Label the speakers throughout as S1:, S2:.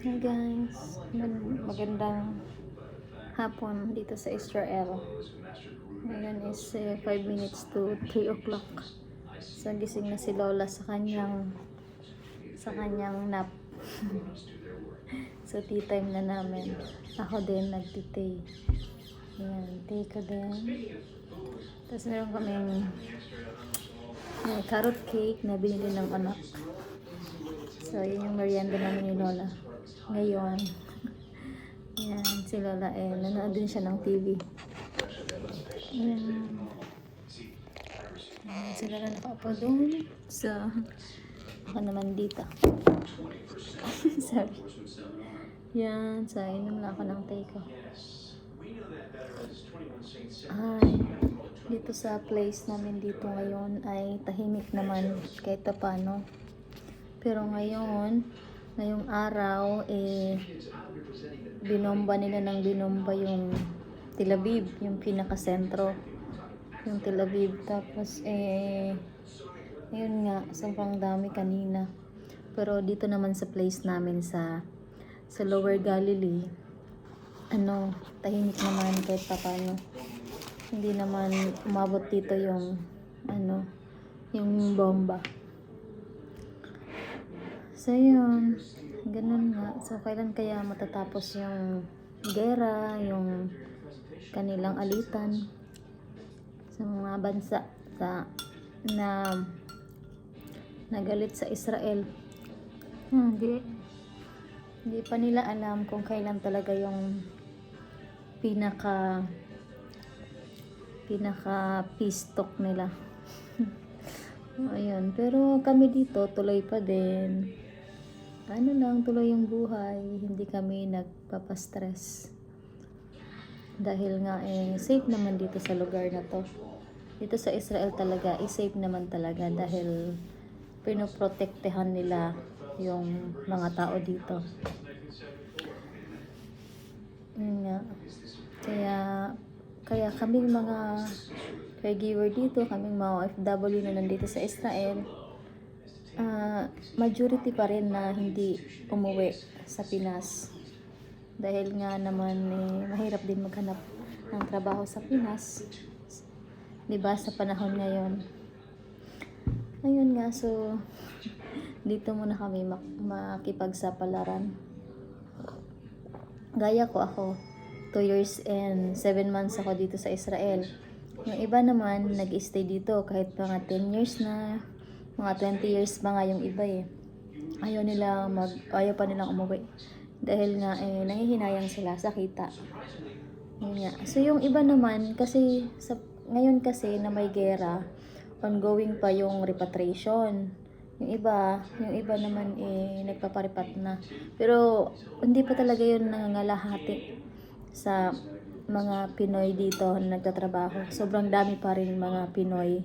S1: Hi guys, magandang hapon dito sa Israel. Ngayon is 5 minutes to 3 o'clock. So gising na si Lola sa kanyang nap. So tea time na namin. Ako din nagtitay. Ayan, tea ko din. Tapos meron kaming carrot cake na binili ng anak. So yun yung merienda namin ni Lola ngayon. Yan, si Lola nanood din siya ng TV. Yan. Si Lola nakaupo doon. So, ako naman dito. Sorry. Yan, so inom na ako ng tay ko. Ay, dito sa place namin dito ngayon ay tahimik naman kahit paano. Pero ngayong araw, binomba nila ng binomba yung Tel Aviv, yung pinakasentro. Yung Tel Aviv. Tapos, yun nga, sobrang dami kanina. Pero dito naman sa place namin sa Lower Galilee, tahimik naman kahit paano. Hindi naman umabot dito yung, yung bomba. So yun, ganun nga. So kailan kaya matatapos yung gera, yung kanilang alitan sa mga bansa na nagalit sa Israel. Hindi pa nila alam kung kailan talaga yung pinaka peace talk nila. Ayun, pero kami dito tuloy pa din. Tuloy yung buhay, hindi kami nagpapastress. Dahil nga safe naman dito sa lugar na to. Dito sa Israel talaga, safe naman talaga dahil pinoprotektehan nila yung mga tao dito. Nga. Kaya kaming mga caregiver dito, kaming mga OFW na nandito sa Israel, majority pa rin na hindi umuwi sa Pinas. Dahil nga naman mahirap din maghanap ng trabaho sa Pinas. 'Di ba sa panahon ngayon? Ayun nga, so dito muna kami makipagsapalaran. Gaya ko ako, 2 years and 7 months ako dito sa Israel. Yung iba naman nag-stay dito kahit mga 10 years na, mga 20 years pa nga yung iba ayaw pa nilang umuwi dahil nga nanghihinayang sila sa kita. Yun nga. So yung iba naman kasi ngayon kasi na may gera, ongoing pa yung repatriation. Yung iba naman nagpaparipat na. Pero hindi pa talaga yun nangangalahati sa mga Pinoy dito na nagtatrabaho. Sobrang dami pa rin mga Pinoy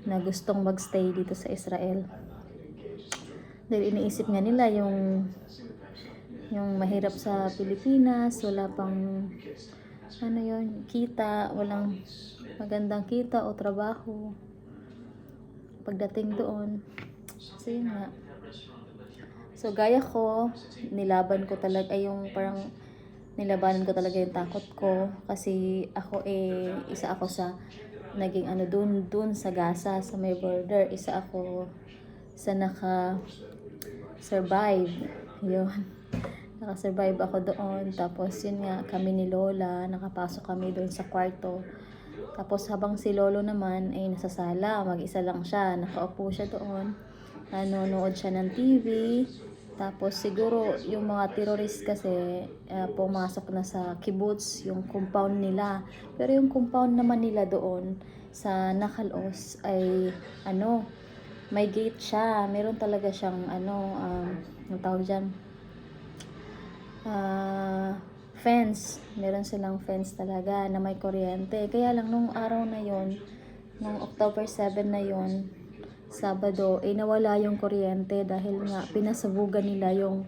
S1: na gustong magstay dito sa Israel. Dahil iniisip nga nila yung mahirap sa Pilipinas, wala pang kita, walang magandang kita o trabaho pagdating doon. So yun nga. So gaya ko, nilabanan ko talaga yung takot ko kasi ako isa ako sa naging dun sa Gaza, sa may border. Isa ako sa naka-survive. Yun. Naka-survive ako doon. Tapos yun nga, kami ni Lola, nakapasok kami doon sa kwarto. Tapos habang si Lolo naman ay nasa sala, mag-isa lang siya. Nakaupo siya doon. Nanonood siya ng TV. Tapos siguro yung mga terrorist kasi pumasok na sa kibbutz, yung compound nila. Pero yung compound naman nila doon sa Nakalos ay may gate siya. Meron talaga siyang yung tawag dyan, fence. Meron silang fence talaga na may kuryente. Kaya lang nung araw na yon, nung October 7 na yon, Sabado, nawala yung kuryente dahil nga pinasabugan nila yung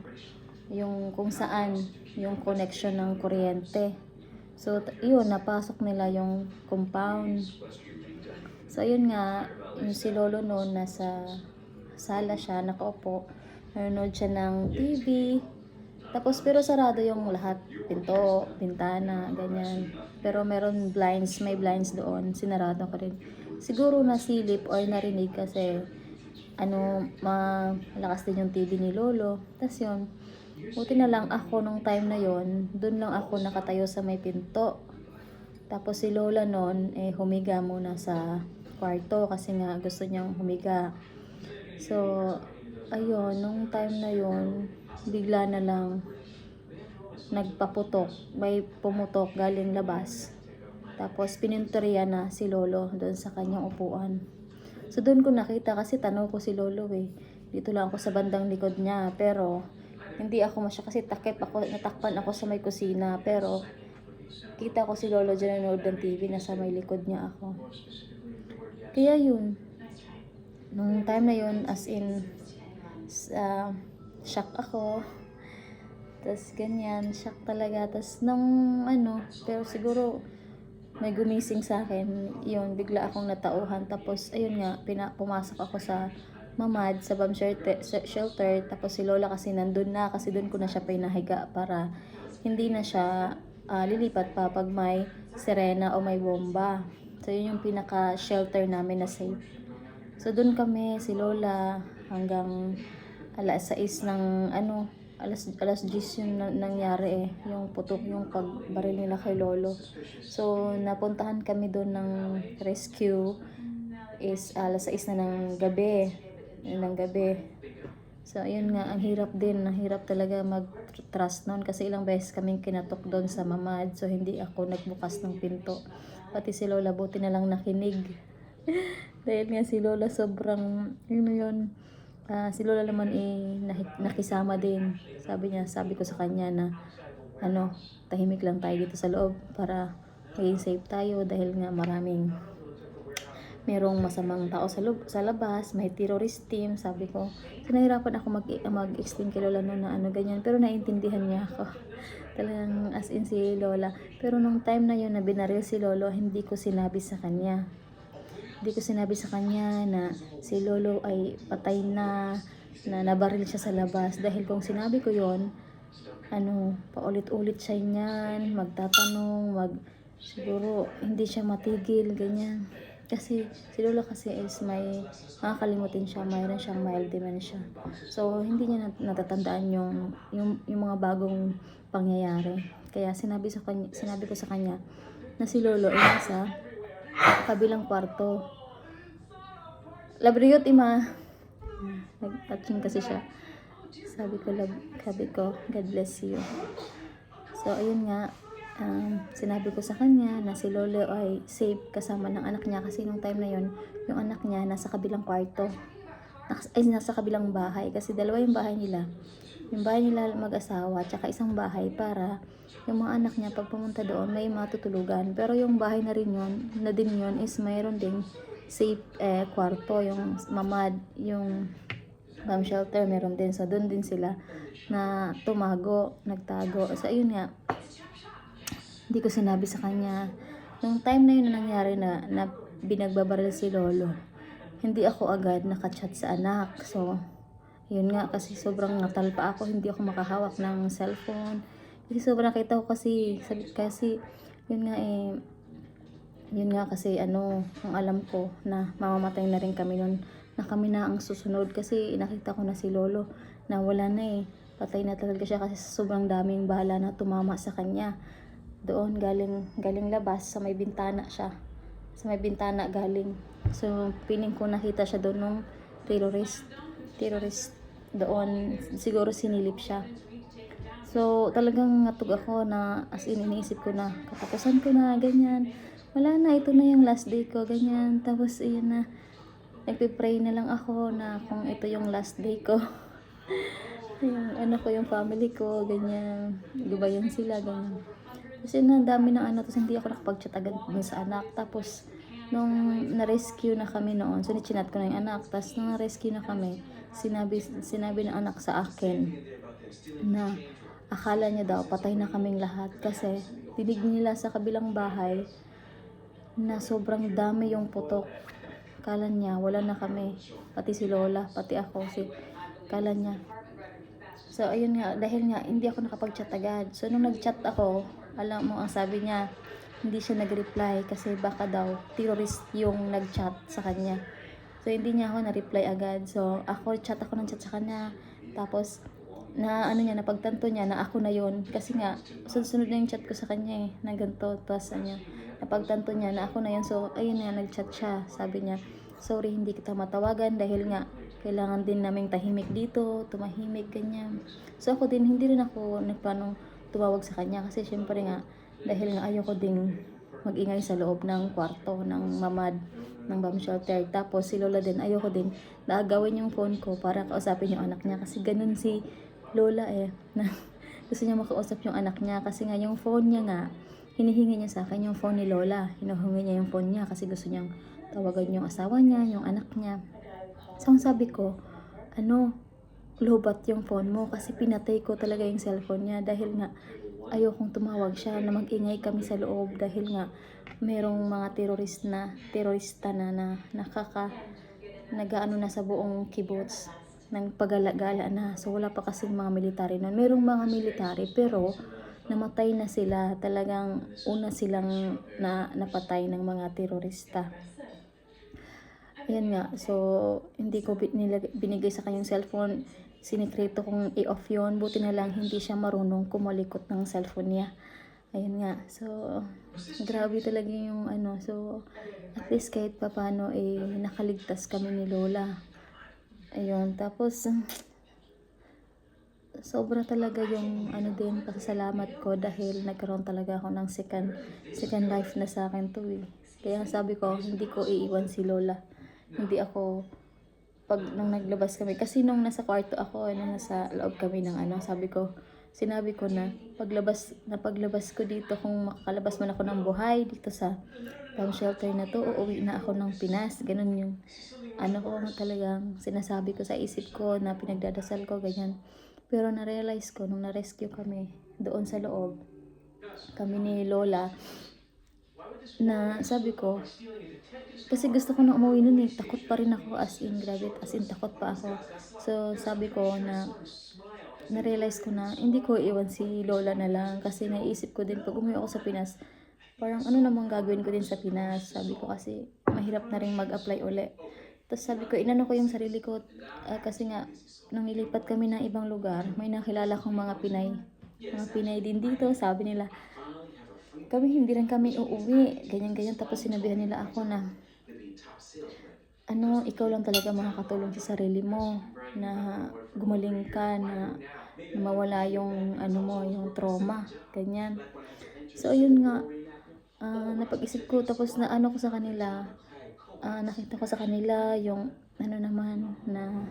S1: kung saan yung connection ng kuryente. So, yun, napasok nila yung compound. So, yun nga, yung si Lolo noon, nasa sala siya, nakaupo. nanonood siya ng TV. Tapos pero sarado yung lahat, pinto, bintana, ganyan. Pero meron blinds, may blinds doon, sinarado ko rin. Siguro nasilip or narinig kasi malakas din yung TV ni Lolo. Tapos yun, buti na lang ako nung time na yon, doon lang ako nakatayo sa may pinto. Tapos si Lola noon humiga muna sa kwarto kasi nga gusto niyang humiga. So, ayun, nung time na yon, bigla na lang nagpaputok, may pumutok galing labas. Tapos pininteriya na si Lolo doon sa kanyang upuan. So doon ko nakita kasi tanaw ko si Lolo Dito lang ako sa bandang likod niya, pero hindi ako kasi natakpan ako sa may kusina, pero kita ko si Lolo dyan nanonood ng TV, nasa may likod niya ako. Kaya yun, nung time na yun, as in, shock ako. Tapos ganyan, shock talaga. Tapos pero siguro may gumising sa akin. Yun, bigla akong natauhan. Tapos ayun nga, pumasok ako sa mamad, sa bomb shelter. Tapos si Lola kasi nandun na, kasi dun ko na siya pinahiga para hindi na siya lilipat pa pag may sirena o may bomba. So yun yung pinaka-shelter namin na safe. So dun kami, si Lola, hanggang alas 6 ng alas 10 yung nangyari yung putok, yung pagbaril nila kay Lolo. So napuntahan kami doon ng rescue is alas 6 na ng gabi. So ayun nga, ang hirap talaga mag-trust noon kasi ilang beses kaming kinatok doon sa mamad. So hindi ako nagbukas ng pinto. Pati si Lola buti na lang nakinig. Dahil nga si Lola sobrang si Lola naman nakisama din. Sabi ko sa kanya na tahimik lang tayo dito sa loob para maging safe tayo dahil nga merong masamang tao sa labas, may terrorist team, sabi ko. So nahirapan ako mag-explain kay Lola noon na ganyan, pero naintindihan niya ako. Talagang as in si Lola. Pero nung time na yun na binaril si Lolo, hindi ko sinabi sa kanya na si Lolo ay patay na nabaril siya sa labas. Dahil kung sinabi ko yon, paulit-ulit siya niyan, magtatanong, siguro hindi siya matigil, ganyan. Kasi si Lolo kasi is may makakalimutin siya, mayroon siyang mild dementia. So hindi niya natatandaan yung mga bagong pangyayari. Kaya sinabi ko sa kanya na si Lolo ay nasa kabilang kwarto. Labriyot ima. Nag-touching kasi siya. Sabi ko, God bless you. So, ayun nga, sinabi ko sa kanya na si Lolo ay safe kasama ng anak niya kasi nung time na yon, yung anak niya nasa kabilang kwarto. Nasa kabilang bahay kasi dalawa yung bahay nila. Yung bahay nila mag-asawa, tsaka isang bahay para yung mga anak niya pag pumunta doon may matutulugan. Pero yung bahay na din yun is mayroon ding safe kwarto, yung mamad, yung bomb shelter meron din. So doon din sila na nagtago. So ayun nga, hindi ko sinabi sa kanya. Nung time na yun na nangyari na binagbabaril si Lolo, hindi ako agad nakachat sa anak. So yun nga, kasi sobrang natalpa ako, hindi ako makahawak ng cellphone. Kasi sobrang nakita ko kasi yun nga kasi ang alam ko na mamamatay na rin kami nun, na kami na ang susunod kasi nakita ko na si Lolo na wala na patay na talaga siya kasi sobrang daming bala na tumama sa kanya. Doon galing labas sa may bintana galing. So piling ko nakita siya doon nung terrorist doon, siguro sinilip siya. So talagang natug ako na as in iniisip ko na katapusan ko na, ganyan, wala na, ito na yung last day ko, ganyan. Tapos iyan na, nagpipray na lang ako na kung ito yung last day ko. Yung family ko, ganyan, gubayan sila, ganyan. Kasi na dami ng tapos hindi ako nakapag-chat agad dun sa anak. Tapos nung na-rescue na kami noon, so chinat ko na yung anak. Tapos nung na-rescue na kami, sinabi ng anak sa akin na akala niya daw patay na kaming lahat kasi dinig nila sa kabilang bahay na sobrang dami yung putok. Akala niya wala na kami, pati si Lola, pati ako, kala niya So, ayun nga, dahil nga, hindi ako nakapag-chat agad. So, nung nag-chat ako, alam mo, ang sabi niya, hindi siya nag-reply kasi baka daw, terrorist yung nag-chat sa kanya. So, hindi niya ako na-reply agad. So, chat ako ng chat sa kanya. Tapos, ano niya, napagtanto niya na ako na yun. Kasi nga, sunod-sunod na yung chat ko sa kanya na ganito. Tapos, napagtanto niya na ako na yun. So, ayun nga, nag-chat siya. Sabi niya, sorry, hindi kita matawagan dahil nga, kailangan din naming tahimik dito, tumahimik, ganyan. So, ako din, hindi rin ako nagplanong tumawag sa kanya. Kasi, syempre nga, dahil nga ayoko ding mag-ingay sa loob ng kwarto, ng mamad, ng bomb shelter. Tapos, si Lola din, ayoko din na agawin yung phone ko para kausapin yung anak niya. Kasi ganun si Lola na gusto niya makausap yung anak niya. Kasi nga, yung phone niya nga, hinihingi niya sa akin yung phone ni Lola. Hinuhungi niya yung phone niya kasi gusto niyang tawagan yung asawa niya, yung anak niya. So, ang sabi ko, lobat yung phone mo kasi pinatay ko talaga yung cellphone niya dahil nga ayokong tumawag siya na mag-ingay kami sa loob dahil nga merong mga terorista na nagaano na sa buong kibbutz ng pagala-gala na. So, wala pa kasi mga military nun. Merong mga military pero namatay na sila. Talagang una silang napatay ng mga terorista. Ayan nga, so hindi ko binigay sa kanyang cellphone. Sinikreto kong i-off yun. Buti na lang hindi siya marunong kumalikot ng cellphone niya. Ayan nga, so grabe talaga yung So, at least kahit papano nakaligtas kami ni Lola. Ayun, tapos sobra talaga yung din pasasalamat ko dahil nagkaroon talaga ako ng second life na sa akin to Kaya sabi ko, hindi ko iiwan si Lola. Hindi ako nung naglabas kami kasi nung nasa kwarto ako nung nasa loob kami ng sinabi ko na paglabas ko dito kung makakalabas man ako ng buhay dito sa bomb shelter na to, uuwi na ako ng Pinas. Ganun yung ko talagang sinasabi ko sa isip ko na pinagdadasal ko ganyan. Pero na-realize ko nung na-rescue kami doon sa loob kami ni Lola na sabi ko kasi gusto ko na umuwi nun takot pa rin ako as in takot pa ako. So sabi ko na-realize ko na hindi ko iwan si Lola na lang kasi naisip ko din pag umuwi ako sa Pinas parang ano namang gagawin ko din sa Pinas. Sabi ko kasi mahirap na rin mag-apply uli. Tapos sabi ko inano ko yung sarili ko kasi nga nung nilipat kami ng ibang lugar may nakilala kong mga Pinay din dito. Sabi nila hindi rin kami uuwi, ganyan-ganyan. Tapos sinabihan nila ako na, ikaw lang talaga makakatulong sa sarili mo, na gumaling ka, na mawala yung, yung trauma, ganyan. So, ayun nga, napag-isip ko, tapos ko sa kanila, nakita ko sa kanila yung, naman, na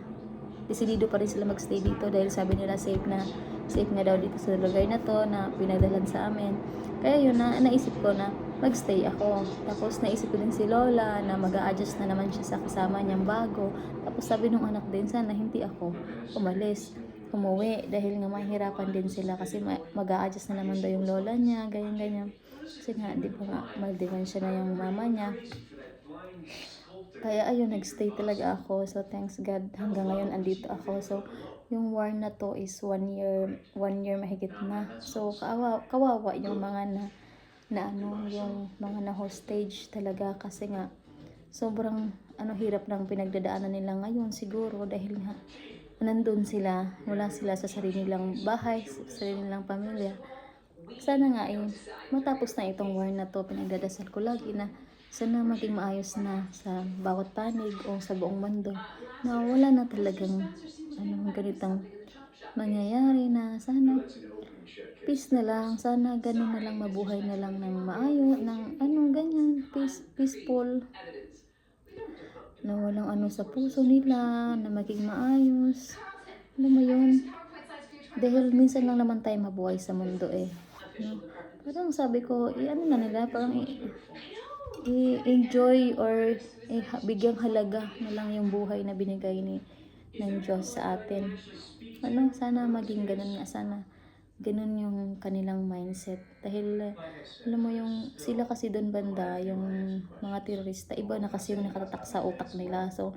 S1: desidido pa rin sila magstay dito dahil sabi nila safe nga daw dito sa lugar na to na pinadalan sa amin. Kaya yun naisip ko na magstay ako. Tapos naisip ko din si Lola na mag-a-adjust na naman siya sa kasama niyang bago. Tapos sabi nung anak din sana hindi ako umuwi dahil nga mahirapan din sila kasi mag-a-adjust na naman daw yung lola niya, ganyan. Kasi nga, di ba nga, mal-dementia na yung mama niya. Kaya ayun, nagstay talaga ako. So, thanks God, hanggang ngayon andito ako. So, yung war na to is 1 year mahigit na. So, kawawa yung mga yung mga na hostage talaga kasi nga sobrang hirap ng pinagdadaanan nila ngayon siguro dahil nga nandun sila, wala sila sa sarili nilang bahay, sa sarili nilang pamilya. Sana nga matapos na itong war na to. Pinagdadasal ko lagi na sana maging maayos na sa bawat panig o sa buong mundo na wala na talagang ganitong mangyayari, na sana peace na lang, sana ganun na lang, mabuhay na lang ng maayos, ng ganyan, peaceful, na walang sa puso nila, na maging maayos. Alam mo yun, dahil minsan lang naman tayo mabuhay sa mundo no? Parang sabi ko, na nila, parang i-enjoy or bigyang halaga na lang yung buhay na binigay ng Diyos sa atin. Sana maging ganun nga, sana ganun yung kanilang mindset. Dahil, alam mo yung, sila kasi doon banda, yung mga terorista, iba na kasi yung nakatatak sa utak nila. So,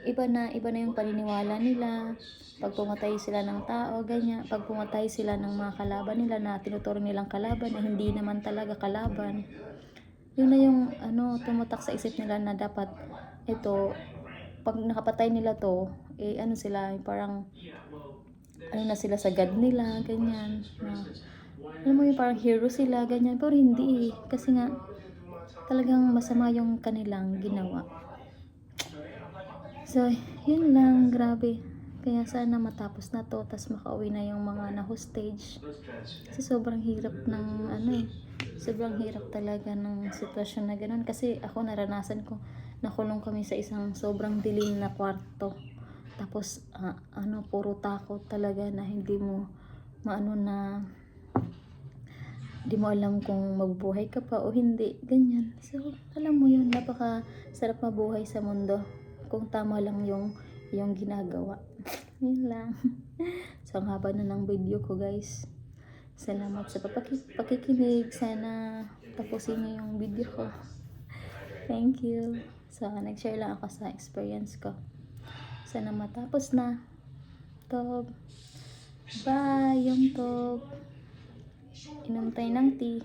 S1: iba na yung paniniwala nila. Pag pumatay sila ng tao, ganyan. Pag pumatay sila ng mga kalaban nila na tinuturo nilang kalaban na hindi naman talaga kalaban. Yun na yung tumutak sa isip nila na dapat ito, pag nakapatay nila to, ano sila, parang na sila sa God nila, ganyan. Na, alam mo yung parang hero sila, ganyan. Pero hindi eh. Kasi nga, talagang masama yung kanilang ginawa. So, yun lang, grabe. Kaya sana matapos na to, tas makauwi na yung mga na-hostage. Kasi sobrang hirap ng sobrang hirap talaga ng sitwasyon na ganun. Kasi ako naranasan ko, nakulong kami sa isang sobrang dilim na kwarto. Tapos, puro takot talaga na hindi mo hindi mo alam kung mabubuhay ka pa o hindi, ganyan. So, alam mo yun, napaka sarap mabuhay sa mundo kung tama lang yung ginagawa. Yun lang. So, ang haba na ng video ko, guys. Salamat sa pakikinig. Sana tapusin niyo yung video ko. Thank you. So, nag-share lang ako sa experience ko. Sana matapos na. Tob. Bye, yung Tob. Inom tayo ng tea.